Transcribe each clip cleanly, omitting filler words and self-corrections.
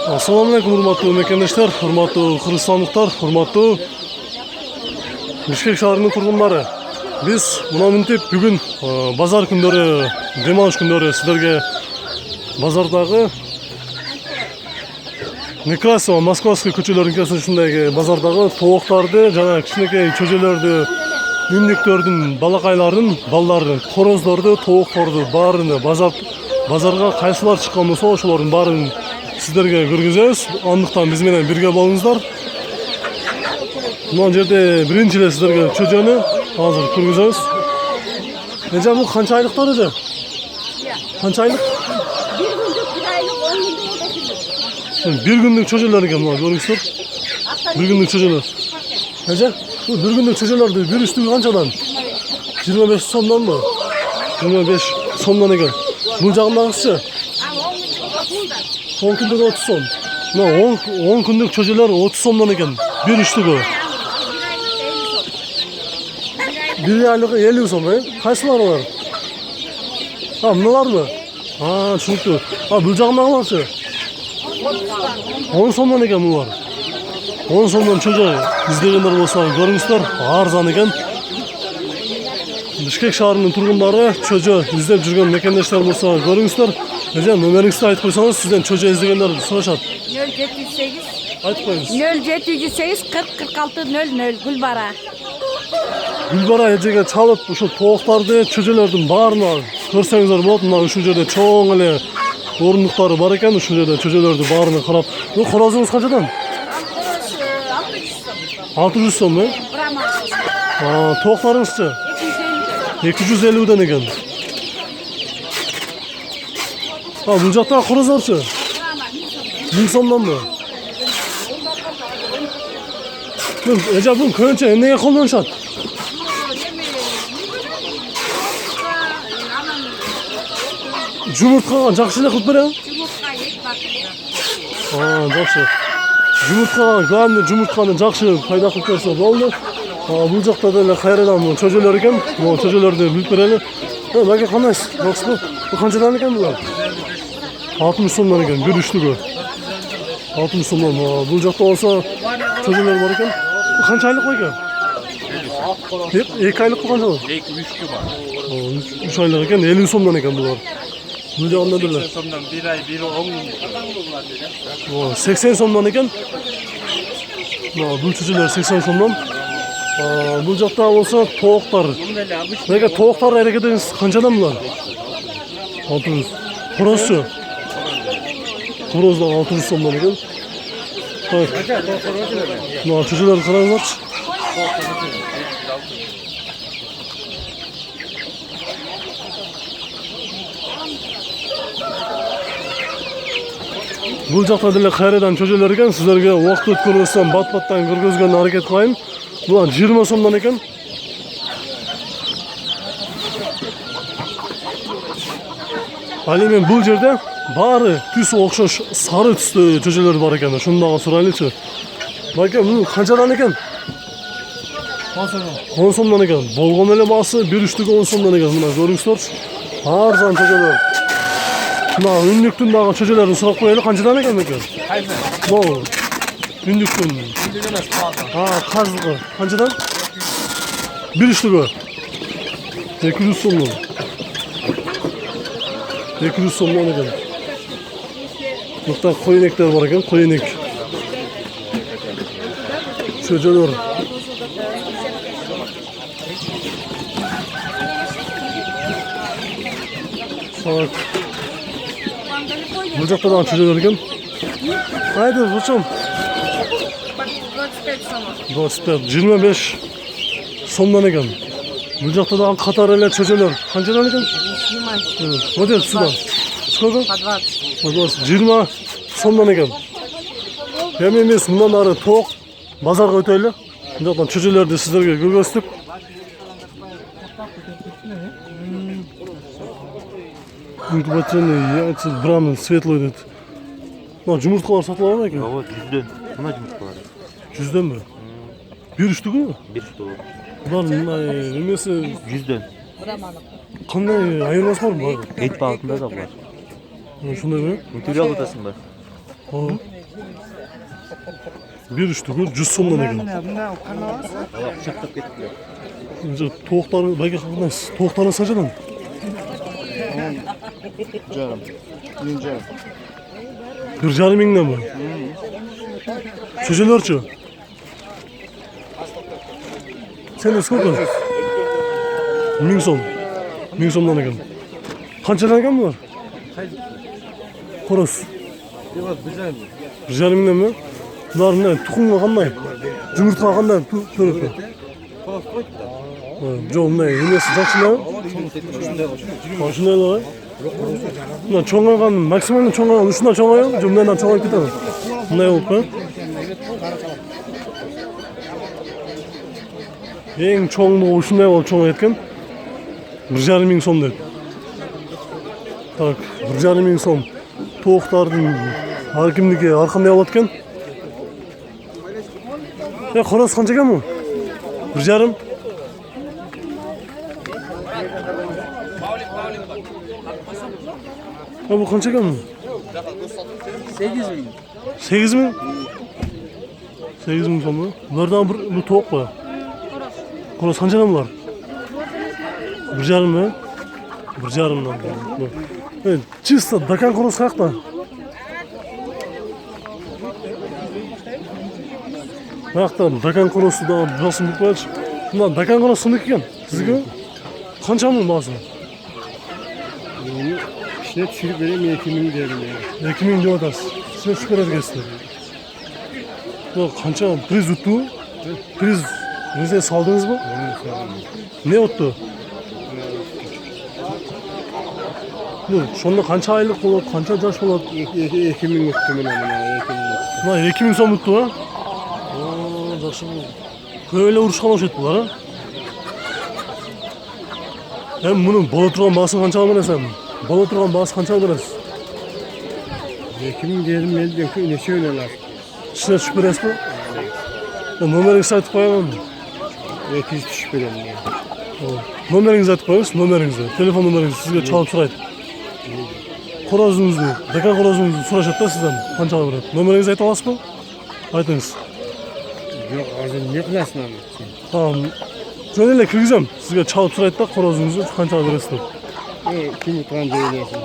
Assalamu alaikum, hurmatlı mekendeshler, hurmatlı Kırgızstandıklar, hurmatlı Bishkek şahrının turgunlары. Biz mына мынтип бүгүн базар күндөрү, дем алыш күндөрү сиздерге базардагы Некрасова, Московский көчөлөрүнүн кесинчесиндеги базардагы тооктарды жана кичинекей чөжөлөрдү, үннүктөрдүн, балакайлардын, балдардын, короздорду, тоокторду баарыны базарга кайсылар чыккан болсо ошолордун баарын сиздерге көргөзөбүз. Андыктан биз менен бирге болуңуздар. Мына жерде биринчи эле сиздерге чөжөнү азыр көргөзөбүз. Эже, бул канча айлыктар эже? Канча айлык? Bir günlük çocuklar ekan var, görüyorsunuz. Bir günlük çocuklar. Nece? Bu bir günlük çocuklar değil, bir üstü kançadan? 25 somdan mı? 25 somdan ekan. Bu jağındagısı? 10 günlük 30 som. 10 günlük çocuklar 30 somdan ekan. Bir üstü. Bir aylık 50 som, kaysılar var? Ha, bunlar mı? Ha, çünkü. Ha, bu jağındagısı? 10 somdan ekan bular. 10 somdan çöjö издегендер болсо көрүңүздөр, арзан экен. Бишкек шаарынын тургундары чөжө издеп жүргөн мекендештер болсо көрүңүздөр. Эже, номериңизди айтып койсоңуз, сизден чөжө издегендер сурашат. 0708 айтып коюңуз. 0708 40 46 00 Гүлбара. Гүлбара эжеге чалып, ушул тооктарды, чөжөлөрдүн баарына көрсөңүздөр болот. Мына ушул жерде чоң эле орындуктары бар экен, ушул жерде чөжөлөрдү баарына карап. Бул корозуңуз канчадан? 600 сом, тооктарыңызчы? 250ден экен. Бул жактагы корозорчу? 1000 сомдонбу? Эже, бул көбүнчө эмнеге колдонушат? Жумурткага жакшы эле кылып берем? Жакшы. Жумурткага, главный жумуртканы жакшы пайда кылып берсе болду. Бул жакта деле кайрадан чөжөлөр экен. Могу чөжөлөрдү билип берели. Баке, кандайсыз? Жакшыбы? Бул канчадан экен булар? 60 сомдон экен, бир үчтүгү. 60 сомдон. Бул жакта болсо чөжөлөр бар экен. Бул канча айлык экен? 2 айлык канча? 2-3 бар. 3 айлык экен, 50 сомдон экен булар. Бул жагында деле 80 сомдон 1 ай 1 10. 80 сомдон экен. Бул чөжөлөр 80 сомдон. Бул жакта болсо тооктар. Неге тооктар эрекедеңиз канчадан булар? 600. Корозчу? Короз да 600 сомдон экен. Мына чөжөлөрдү караңыздарчы. Бул жакта деле кайрадан чөжөлөр экен. Сиздерге убакыт өткөрбөстөн бат-баттан көргөзгөнгө аракет кылайын. Булар 20 сомдон экен. Ал эми бул жерде баары түсү окшош сары түстүү чөжөлөр бар экен. Ошону дагы сурайлычы. Баке, бул канчадан экен? 10 сомдон экен. Болгон эле баасы 1-3 10 сомдон экен. Мына көрүңүздөр. Арзан чөжөлөр. Мына үннүктүн дагы чөжөлөрүн сурап коелу, канчадан экен бекен? Кайсы? Могу. Үннүктүн. Үннүк эмес, казгы. Канчадан? 1-3 200 сомдон. 200 сомдон экен. Мыкта коенектер бар экен, коенек. Чөжөлөр. Бул жакта дагы чөжөлөр экен. Айды, ушум. 25 сомдон экен. Бул жакта дагы катар эле чөжөлөр. Канчадан экен? Вот это сюда. Сколько? По 20. 20 сомдон экен. Эми эмес, мындан ары тоок базарга өтөлү. Мындан чөжөлөрдү сиздерге көргөздүк. Инкубационный яйца Брамин светлый этот. Жумурткалар сатылып албайт экен. Вот 100дөн. Мына жумурткалар. 100дөн бе? Bir üstügü mü? Bir üstü olur. Bunlar nemesi 100'dön. Qanday ayırması var mı? Et bağıtında da var. Şunday mı? Материал атасың ба? Bir üçtügü 100 somdan ekan. Құшақтап кетті. Toğuqları, belki qandays? Toğuqları saçadan? Жарым. 1,5 mingdan mi? Çöçelerçi? Sen de skолько? 1000 som. 1000 somdan ekan. Qanchadan ekan bular? Qo'ros. 1,5 mingdan mi? Bular ne? Tuxumga qanday? Jumurtqa qanday to'rapti? Жоқ, мына енесі жақсылау? Шындайлар? Мына чоңайған, максималды чоңайған ұшынан чоңайған? Жоқ, мынайдан чоңайып кетеді. Мындай болып па? Ең чоңдығы ұшындай болып чоңай еткен 1,5 мың сом деді. Так, 1,5 мың сом. Тоқтардың әркімдікі арқандай алады екен. Қораз қанша екен бұл? 1,5? Bu kaç ekan mı? 8 bin. 8 mi? 8 bin son mu? Bunlardan bu tavuk mu? Koros kaç ekan var? 1,5 mi? 1,5'dan. Evet, чисто dakan koros kaçta? Baktan dakan korosu da basın bu kaç? Bunlar dakan korosu ne ki? Sizge? Kaça mı basın? İşine düşürüp vereyim 2 bin diyelim ya. 2 ming деп атасыз. Сіз шығарады екенсіздер. Қанша приз ұтты? Приз өзіңіз салдыңыз ба? Не ұтты? Сонда қанша айлық болады, қанша жаш болады? 2 bin ұтты мына 2 мing сом ұтты ба? Жақсы болды. Көйле ұрышқан өшет бұлар, а? Мұның бола тұрған басын қанша алмайсың? Bola turgan bağız qancha berasiz? 2 bin diyelim elden ne söylerler. İçine tushib berasizmi? Nomeringizni aytib qo'yamanmi? 200 düşüp verelim ya. Nomeringizni aytib qo'yasiz, nomeringizni, telefon nomeringizni sizga chalib so'raydi. Qo'rozingizni, dakan qo'rozingizni so'rashadi-da sizdan qanchaga beradi. Nomeringizni ayta olasizmi? Aytingiz. Yok hozir ne qilasın abi? Tamam. Jo'nayla kirgizam, sizga chalib so'raydi-da qo'rozingizni qanchaga berasiz deb. Kim utan söylesin?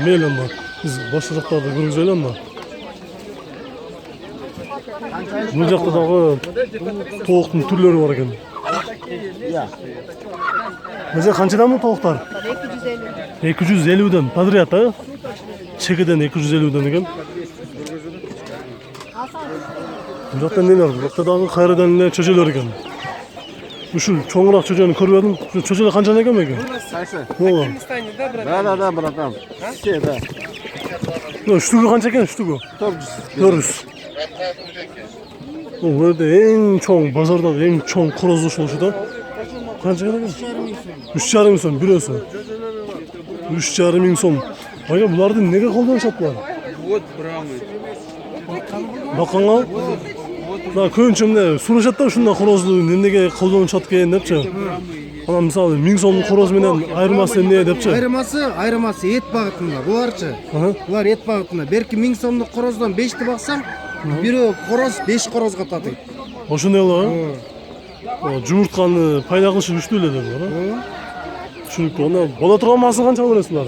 Mayli endi. Biz boshqa joqlarda ko'rgizaylik endi. Bu yoqda dag'i tovuqning turlari bor ekan. O'zi qanchadan bu tovuqlar? 250 dan. Podrяд, ha? Chekidan 250 dan ekan. Bu yoqda nelar? Bu yoqda dag'i qayerdan cho'chalar ekan. Şu çoğunluk çocuğunu koruyorum. Şu çocuğu kaç tane ekan? Saysa. Ne oldu? Da bırakam. Şey da. Yok ştuku kaç ekan ştuku? 400. O burada en çoğun pazarda en çoğun korozluş oluşu da. Kaç ekan? 3,5 ming so'm biliyorsun. 3,5 ming so'm. Aka bularni nega qo'ldan sotdilar? Вот брамы. Bakanga da ko'nchimda so'rashadi-da shunda xorozli nega qo'ldan sotgan debchi. Ana misol 1000 so'mlik xoroz bilan ayirmasi ne debchi. Ayırması et bağıtında. Bularçı. Bular et bağıtında. Belki 1000 so'mlik xorozdan 5'ti baksam, biri xoroz 5 xorozga tatıydı. Oshunday jumurtqani paydo qilish uchun o'yladilar. Chunki ona bola turgan mahsul qancha berasizlar?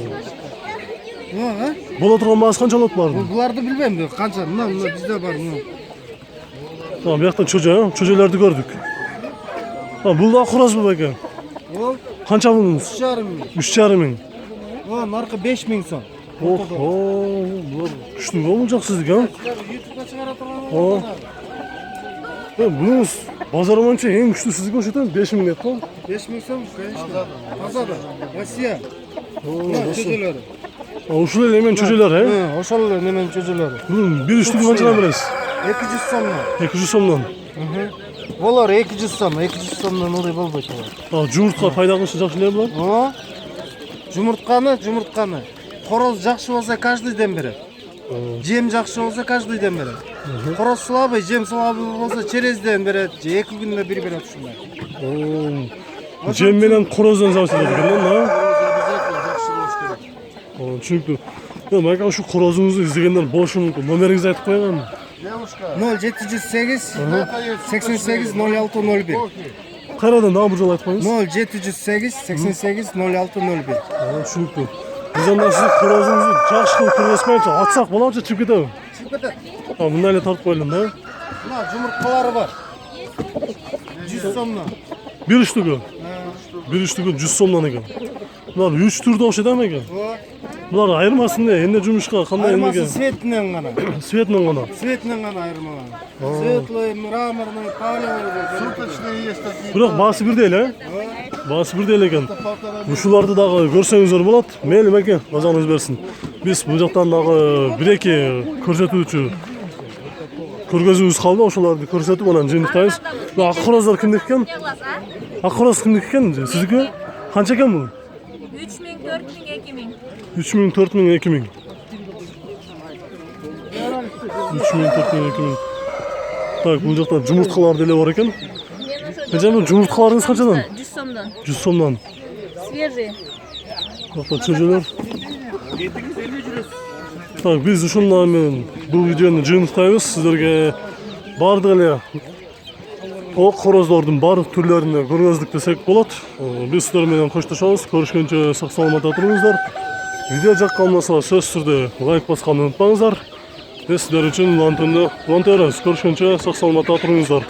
Bola turgan mahsul qancha oladi bularni? Bularni bilmem qancha. Mana bizde var buni. Tamam, bu yoqda cho'jalarni ko'rdik. Ha, bu da xo'roz bu aka. Qancha buldingiz? 3,5 ming. Narxi 5000 so'm. Oho, bular kuchli bo'lmoqchi sizga. YouTube'ga chiqara turgan. Bunun bozor bo'yicha eng kuchli sizga o'xshatadi 5000 deb-ku. 5000 so'm, конечно. Azada. Rossiya. Cho'jalari. O'shalar hemen cho'jalar, ha? O'shalar hemen cho'jalari. Bunun bir uchli qanchadan berasiz? 200 so'mdan. 200 so'mdan. Bular 200 so'm, 200 so'mdan o'ray bo'lmaydi. Ha, jumurtqa paydo qilish yaxshilar bular? Jumurtqani. Xoroz yaxshi bo'lsa каждыйdan beradi. Jem yaxshi bo'lsa каждыйdan beradi. Xoroz slabый, jem slabый bo'lsa cheresdan beradi. 2 kunda bir beradi shunday. Jem bilan xorozdan zavq ekan, ha? Tushundim. Майка ушу корозуңузду издегендер болушу мүмкүн. Номериңизди айтып коюңарбы? 0708 88 06 01. Кайрадан дагы бир жолу айтып коюңуз. 0708 88 06 01. Түшүнүктүү. Биз анда сиз корозуңузду жакшы кылып кыргызбайча атсак болобу же чыгып кетеби? Чыгып кетет. Мындай эле тартып коелу да. Мына жумурткалары бар. 100 сомдон. Бир үчтүгү. Бир үчтүгү 100 сомдон экен. Булар 3 түрдө окшойт экен. Булар айырмасы эмне? Эмне жумушка кандай Айырмасы эмнеге? светинен гана. Светинен гана. Светинен гана айырмалар. Светлый, мраморный, палевый. Суточные есть такие. Бирок баасы бирдей эле, баасы бирдей эле экен. Ушуларды дагы көрсөңүздөр болот. Мейли меке, ажаңыз берсин. Биз бул жактан дагы 1-2 көрсөтүүчү көргөзүүбүз калды, ошолорду көрсөтүп анан жыйынтыктайбыз. Бул ак короздар кимдики экен? Ак короз кимдики экен? Сиздики? Канча экен бул? 3000, 4000, 2000. 3000, 4000, 2000. 3000, 4000, 2000. Так, бул жакта жумурткалар деле бар экен. Эжем, жумурткаларыңыз канчадан? 100 сомдон. 100 сомдон. Свежий. Жакта чөжөлөр. Так, биз ушундан менен бул видеону жыйынтыктайбыз. Сиздерге бардык эле ок короздордун баардык түрлөрүнө көргөздүк десек болот. Биз сиздер менен коштошобуз. Көрүшкөнчө сак саламатта туруңуздар. Видео жаккан болсо сөзсүз түрдө лайк басканды унутпаңыздар. Биз сиздер үчүн улантууну уланта беребиз. Көрүшкөнчө сак саламатта туруңуздар.